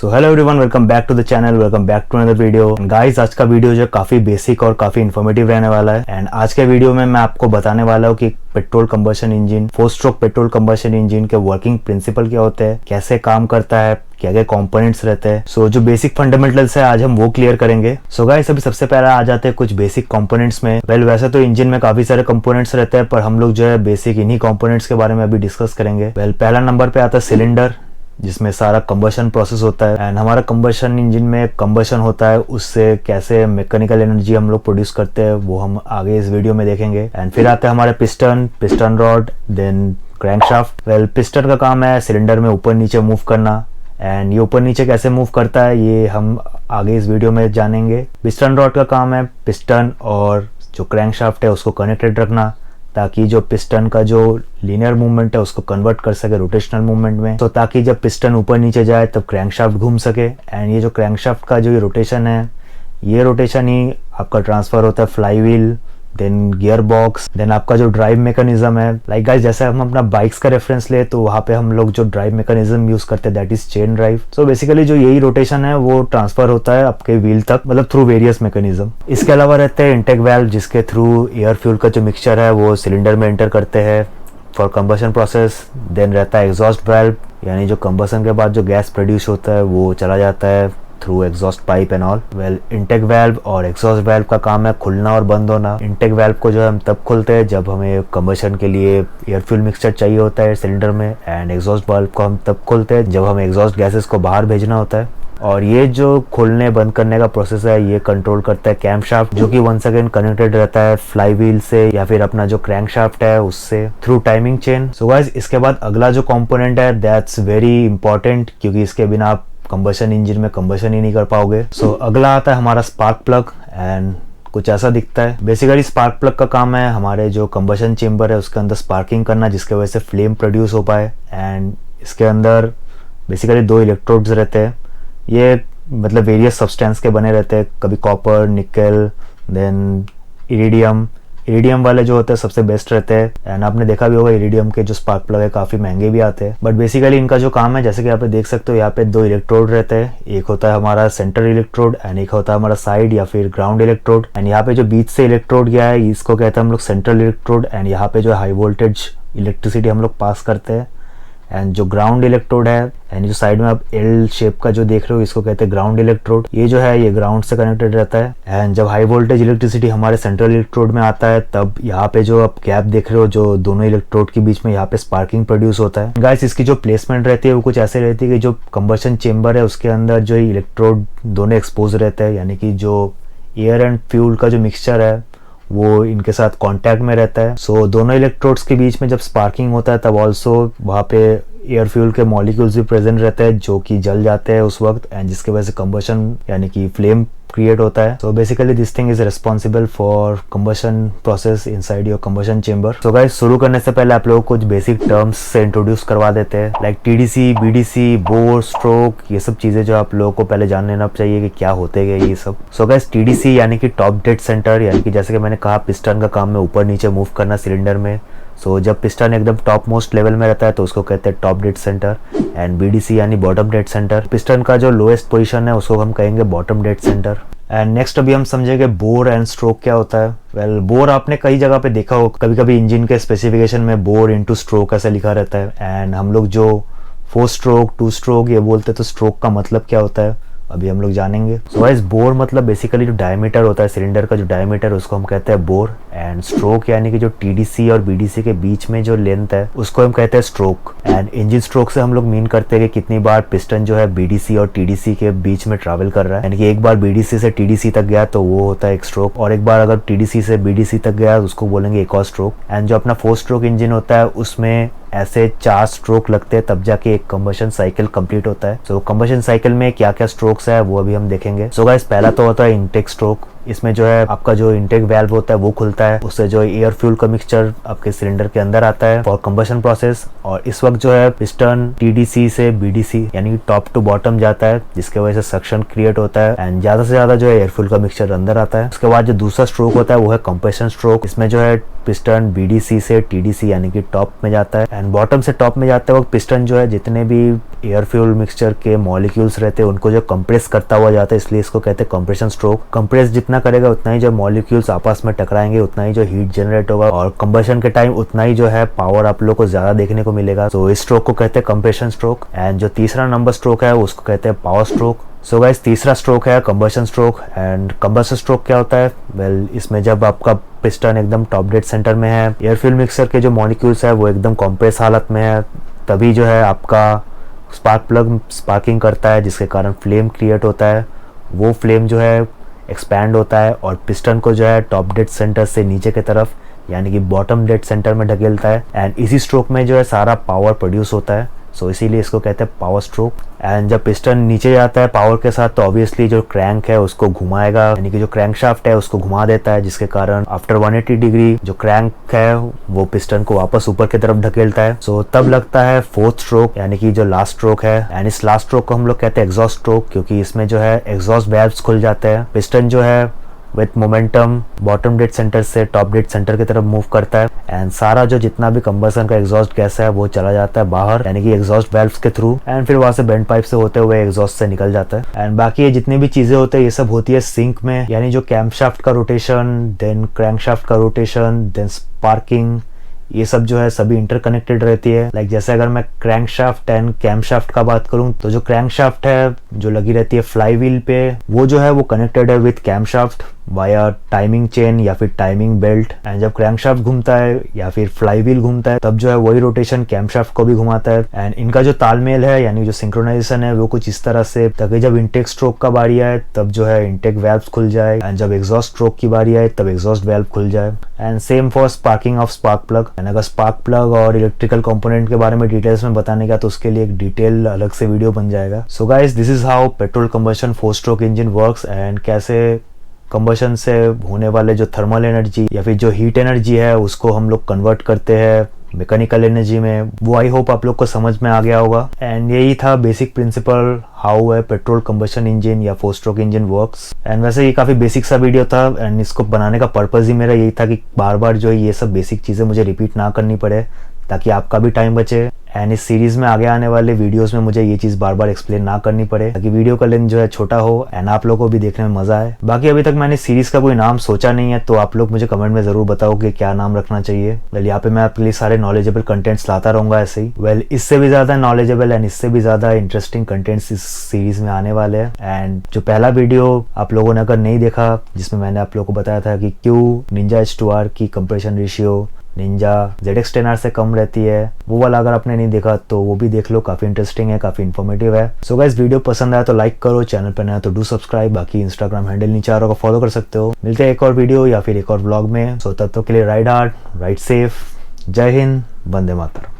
So hello everyone, welcome back to the channel, welcome back to another video. Guys, आज का video जो काफी basic और काफी इन्फॉर्मेटिव रहने वाला है। एंड आज के वीडियो में मैं आपको बताने वाला हूँ कि petrol combustion engine, 4 stroke petrol combustion engine के वर्किंग प्रिंसिपल क्या होते हैं, कैसे काम करता है, क्या क्या कंपोनेंट्स रहते हैं। सो जो बेसिक फंडामेंटल्स है आज हम वो क्लियर करेंगे। सो गाइस, अभी सबसे पहले आ जाते हैं कुछ बेसिक कंपोनेंट्स में। वैसे तो इंजन में काफी सारे कंपोनेंट्स रहते हैं, पर हम लोग जो है बेसिक इन्हीं कंपोनेंट्स के बारे में अभी डिस्कस करेंगे। पहला नंबर पे आता है सिलेंडर, जिसमें सारा कंबशन प्रोसेस होता है। एंड हमारा कंबशन इंजन में कंबशन होता है, उससे कैसे मैकेनिकल एनर्जी हम लोग प्रोड्यूस करते हैं वो हम आगे इस वीडियो में देखेंगे। एंड फिर आते हैं हमारे piston rod, then crankshaft. Piston का काम है सिलेंडर में ऊपर नीचे मूव करना। एंड ये ऊपर नीचे कैसे मूव करता है ये हम आगे इस वीडियो में जानेंगे। पिस्टन रॉड का काम है पिस्टन और जो क्रैंकशाफ्ट है उसको कनेक्टेड रखना, ताकि जो पिस्टन का जो लीनियर मूवमेंट है उसको कन्वर्ट कर सके रोटेशनल मूवमेंट में। तो ताकि जब पिस्टन ऊपर नीचे जाए तब क्रैंकशाफ्ट घूम सके। एंड ये जो क्रैंकशाफ्ट का जो रोटेशन है, ये रोटेशन ही आपका ट्रांसफर होता है flywheel, then gear box, then आपका जो ड्राइव मैकेनिज्म है। लाइक गाइस, जैसे हम अपना बाइक्स का रेफरेंस ले तो वहाँ पे हम लोग जो ड्राइव मैकेनिज्म यूज करते हैं that is chain drive. So basically जो यही रोटेशन है वो ट्रांसफर होता है आपके व्हील तक, मतलब थ्रू वेरियस मैकेनिज्म। इसके अलावा रहते हैं इंटेक वाल्व, जिसके थ्रू एयर फ्यूल का जो मिक्सचर है वो सिलेंडर में एंटर करते हैं फॉर कंबशन प्रोसेस। देन रहता है एग्जॉस्ट वाल्व, यानी जो कंबशन के बाद जो गैस प्रोड्यूस होता है वो चला जाता है through exhaust pipe and all. Intake valve और एग्जॉस्ट वाल्व का काम है खुलना और बंद होना। इंटेक वाल्व को जो है हम तब खोलते हैं जब हमें कंबशन के लिए एयर फ्यूल मिक्सचर चाहिए होता है सिलेंडर में। एंड एग्जॉस्ट वाल्व को हम तब खोलते हैं जब हमें एग्जॉस्ट गैसेस को बाहर भेजना होता है। और ये जो खोलने बंद करने का प्रोसेस है ये कंट्रोल करता है कैमशाफ्ट, जो कि वंस अगेन कनेक्टेड रहता है फ्लाई व्हील से या फिर अपना जो क्रैंकशाफ्ट है उससे through timing chain. So guys, इसके बाद अगला जो कंपोनेंट है दैट्स वेरी इंपॉर्टेंट, क्योंकि इसके बिना आप कंबशन इंजन में कंबशन ही नहीं कर पाओगे। सो अगला आता है हमारा स्पार्क प्लग। एंड कुछ ऐसा दिखता है। बेसिकली स्पार्क प्लग का काम है हमारे जो कंबशन चेम्बर है उसके अंदर स्पार्किंग करना, जिसके वजह से फ्लेम प्रोड्यूस हो पाए। एंड इसके अंदर बेसिकली 2 इलेक्ट्रोड्स रहते हैं। ये मतलब वेरियस सब्सटेंस के बने रहते हैं, कभी कॉपर, निकल, देन इरिडियम वाले जो होते हैं सबसे बेस्ट रहते हैं। एंड आपने देखा भी होगा इरिडियम के जो स्पार्क प्लग है काफी महंगे भी आते हैं। बट बेसिकली इनका जो काम है, जैसे कि यहाँ पे देख सकते हो, यहाँ पे 2 इलेक्ट्रोड रहते हैं। एक होता है हमारा सेंटर इलेक्ट्रोड एंड एक होता है हमारा साइड या फिर ग्राउंड इलेक्ट्रोड। एंड यहाँ पे जो बीच से इलेक्ट्रोड गया है इसको कहते हैं हम लोग सेंट्रल इलेक्ट्रोड। एंड यहाँ पे जो हाई वोल्टेज इलेक्ट्रिसिटी हम लोग पास करते हैं। एंड जो ग्राउंड इलेक्ट्रोड है, एंड जो साइड में आप एल शेप का जो देख रहे हो इसको कहते हैं ग्राउंड इलेक्ट्रोड। ये जो है ये ग्राउंड से कनेक्टेड रहता है। एंड जब हाई वोल्टेज इलेक्ट्रिसिटी हमारे सेंट्रल इलेक्ट्रोड में आता है तब यहाँ पे जो आप गैप देख रहे हो जो दोनों इलेक्ट्रोड के बीच में, यहाँ पे स्पार्किंग प्रोड्यूस होता है। गाइस, इसकी जो प्लेसमेंट रहती है वो कुछ ऐसे रहती है कि जो कंबशन चेम्बर है उसके अंदर जो इलेक्ट्रोड दोनों एक्सपोज रहते हैं, यानी कि जो एयर एंड फ्यूल का जो मिक्सचर है वो इनके साथ कांटेक्ट में रहता है। सो दोनों इलेक्ट्रोड्स के बीच में जब स्पार्किंग होता है तब ऑल्सो वहाँ पे एयर फ्यूल के मॉलिक्यूल्स भी प्रेजेंट रहते हैं जो कि जल जाते हैं उस वक्त, एंड जिसके वजह से कंबशन यानी कि फ्लेम क्रिएट होता है। So basically this thing is responsible for combustion process inside your combustion chamber. So guys, शुरू करने से पहले आप लोगों को कुछ बेसिक टर्म्स से इंट्रोड्यूस करवा देते हैं, like TDC, BDC, bore, stroke, ये सब चीजें जो आप लोगों को पहले जान लेना चाहिए कि क्या होते हैं ये सब। सो गाइस, टीडीसी यानी कि टॉप डेड सेंटर, यानी कि जैसे कि मैंने कहा पिस्टन का काम है ऊपर नीचे मूव करना सिलेंडर में। सो जब पिस्टन एकदम टॉप मोस्ट लेवल में रहता है तो उसको कहते हैं top dead centre. And BDC यानी बॉटम डेड सेंटर, पिस्टन का जो लोएस्ट पोजीशन है उसको हम कहेंगे bottom dead centre. And next अभी हम समझेंगे बोर एंड स्ट्रोक क्या होता है। बोर आपने कई जगह पे देखा हो, कभी कभी इंजन के स्पेसिफिकेशन में बोर इनटू स्ट्रोक ऐसा लिखा रहता है। एंड हम लोग जो 4 स्ट्रोक 2 स्ट्रोक ये बोलते हैं तो स्ट्रोक का मतलब क्या होता है अभी हम लोग जानेंगे। सो गाइस, बोर मतलब बेसिकली जो डायमीटर होता है सिलेंडर का, जो डायमीटर उसको हम कहते हैं बोर। एंड स्ट्रोक यानी कि जो टीडीसी और बीडीसी के बीच में जो लेंथ है उसको हम कहते हैं स्ट्रोक। एंड इंजन स्ट्रोक से हम लोग मीन करते हैं कि कितनी बार पिस्टन जो है बीडीसी और टीडीसी के बीच में ट्रैवल कर रहा है, यानी कि एक बार बीडीसी से टीडीसी तक गया तो वो होता है एक स्ट्रोक, और एक बार अगर टीडीसी से बीडीसी तक गया उसको बोलेंगे एक और स्ट्रोक। एंड जो अपना 4 स्ट्रोक इंजन होता है उसमें ऐसे 4 स्ट्रोक लगते हैं तब जाके एक कंबशन साइकिल कंप्लीट होता है। सो कंबशन साइकिल में क्या क्या स्ट्रोक्स है वो अभी हम देखेंगे। सो गाइस, पहला तो होता है इनटेक स्ट्रोक। इसमें जो है आपका जो इंटेक वाल्व होता है वो खुलता है, उससे जो एयर फ्यूल का मिक्सचर आपके सिलेंडर के अंदर आता है फॉर कंबशन प्रोसेस। और इस वक्त जो है पिस्टन टीडीसी से बीडीसी यानी टॉप टू बॉटम जाता है, जिसके वजह से सक्शन क्रिएट होता है एंड ज्यादा से ज्यादा जो है एयर फ्यूल का मिक्सचर अंदर आता है। उसके बाद जो दूसरा स्ट्रोक होता है वो है कंप्रेशन स्ट्रोक। इसमें जो है पिस्टन बीडीसी से टीडीसी यानी कि टॉप में जाता है एंड बॉटम से टॉप में जाते वक्त पिस्टन जो है जितने भी एयर फ्यूल मिक्सचर के मॉलिक्यूल्स रहते हैं उनको जो कंप्रेस करता हुआ जाता है, इसलिए इसको कहते हैं कंप्रेशन स्ट्रोक। कंप्रेस जितना करेगा उतना ही जो मॉलिक्यूल्स आपस में टकराएंगे, उतना ही जो हीट जनरेट होगा और कंबशन के टाइम उतना ही जो है पावर आप लोग को ज्यादा देखने को मिलेगा। तो इस स्ट्रोक को कहते हैं कंप्रेशन स्ट्रोक। एंड जो तीसरा नंबर स्ट्रोक है उसको कहते हैं पावर स्ट्रोक। सो गाइस, तीसरा स्ट्रोक है combustion stroke. And combustion stroke क्या होता है? वेल, इसमें जब आपका पिस्टन एकदम टॉप डेड सेंटर में है, एयर फ्यूल मिक्सर के जो मॉलिक्यूल्स है वो एकदम कॉम्प्रेस हालत में है, तभी जो है आपका स्पार्क प्लग स्पार्किंग करता है, जिसके कारण फ्लेम क्रिएट होता है। वो फ्लेम जो है एक्सपैंड होता है और पिस्टन को जो है टॉप डेड सेंटर से नीचे की तरफ यानी कि बॉटम डेड सेंटर में ढकेलता है एंड इसी स्ट्रोक में जो है सारा पावर प्रोड्यूस होता है। सो इसीलिए इसको कहते हैं पावर स्ट्रोक। एंड जब पिस्टन नीचे जाता है पावर के साथ तो ऑब्वियसली जो क्रैंक है उसको घुमाएगा, यानी कि जो क्रैंक शाफ्ट है उसको घुमा देता है, जिसके कारण आफ्टर 180 डिग्री जो क्रैंक है वो पिस्टन को वापस ऊपर की तरफ ढकेलता है। सो तब लगता है फोर्थ स्ट्रोक यानी कि जो लास्ट स्ट्रोक है। एंड इस लास्ट स्ट्रोक को हम लोग कहते हैं एग्जॉस्ट स्ट्रोक, क्योंकि इसमें जो है एग्जॉस्ट वाल्व्स खुल जाते हैं। पिस्टन जो है with momentum bottom dead centre से टॉप डेड सेंटर की तरफ मूव करता है एंड सारा जो जितना भी कंबसन का एग्जॉस्ट गैस है वो चला जाता है बाहर, यानी कि एग्जॉस्ट वाल्व्स के थ्रू, एंड फिर वहां से बेंड पाइप से होते हुए एग्जॉस्ट से निकल जाता है। एंड बाकी ये जितनी भी चीजें होते हैं ये सब होती है सिंक में, यानी जो कैम्पशाफ्ट का रोटेशन, देन क्रैंकशाफ्ट का रोटेशन, देन स्पार्किंग, ये सब जो है सभी इंटरकनेक्टेड रहती है। लाइक जैसे अगर मैं क्रैंकशाफ्ट एंड कैम्पशाफ्ट का बात करूं तो जो क्रैंकशाफ्ट है जो लगी रहती है फ्लाई व्हील पे, वो जो है वो कनेक्टेड है विथ कैम्पशाफ्ट वाया टाइमिंग चेन या फिर टाइमिंग बेल्ट। एंड जब क्रैंकशाफ्ट घूमता है या फिर फ्लाई व्हील घूमता है तब जो है वही रोटेशन कैम्पशाफ्ट को भी घुमाता है। एंड इनका जो तालमेल है यानी जो सिंक्रोनाइजेशन है वो कुछ इस तरह से, ताकि जब इंटेक स्ट्रोक का बारी आए तब जो है इंटेक वाल्व्स खुल जाए एंड जब एग्जॉस्ट स्ट्रोक की बारी आए तब एग्जॉस्ट वाल्व खुल जाए। And same for sparking of spark plug. And अगर स्पार्क प्लग और इलेक्ट्रिकल कंपोनेंट के बारे में डिटेल्स में बताने का तो उसके लिए एक डिटेल अलग से वीडियो बन जाएगा। So guys, this is how petrol combustion 4 stroke engine works and कैसे कंबशन से होने वाले जो थर्मल एनर्जी या फिर जो हीट एनर्जी है उसको हम लोग कन्वर्ट करते हैं मैकेनिकल एनर्जी में। वो आई होप आप लोग को समझ में आ गया होगा। एंड यही था बेसिक प्रिंसिपल हाउ है पेट्रोल कंबशन इंजन या 4 स्ट्रोक इंजन वर्क्स। एंड वैसे ये काफी बेसिक सा वीडियो था एंड इसको बनाने का पर्पज ही मेरा यही था कि बार बार जो है ये सब बेसिक चीजें मुझे रिपीट ना करनी पड़े, ताकि आपका भी टाइम बचे एंड इस सीरीज में आगे आने वाले वीडियोस में मुझे ये चीज बार बार एक्सप्लेन ना करनी पड़े, ताकि वीडियो का लेंथ जो है छोटा हो एंड आप लोगों को भी देखने में मजा आए। बाकी अभी तक मैंने सीरीज का कोई नाम सोचा नहीं है, तो आप लोग मुझे कमेंट में जरूर बताओ कि क्या नाम रखना चाहिए। वेल, यहाँ पे मैं आपके लिए सारे नॉलेजेबल कंटेंट्स लाता रहूंगा ऐसे ही। वेल, इससे भी ज्यादा नॉलेजेबल एंड इससे भी ज्यादा इंटरेस्टिंग कंटेंट्स इस सीरीज में आने वाले हैं। एंड जो पहला वीडियो आप लोगों ने अगर नहीं देखा जिसमें मैंने आप लोगों को बताया था कि क्यों निंजा H2R की कंप्रेशन रेशियो निंजा ZX10R से कम रहती है, वो वाला अगर आपने नहीं देखा तो वो भी देख लो, काफी इंटरेस्टिंग है, काफी इन्फॉर्मेटिव है। सो गाइस, वीडियो पसंद आया तो लाइक करो, चैनल पर नया तो डू सब्सक्राइब। बाकी इंस्टाग्राम हैंडल नीचे आ रहा होगा, फॉलो कर सकते हो। मिलते हैं एक और वीडियो या फिर एक और व्लॉग में। सो तब तक के लिए राइड हार्ड, राइड सेफ, जय हिंद, वंदे मातरम।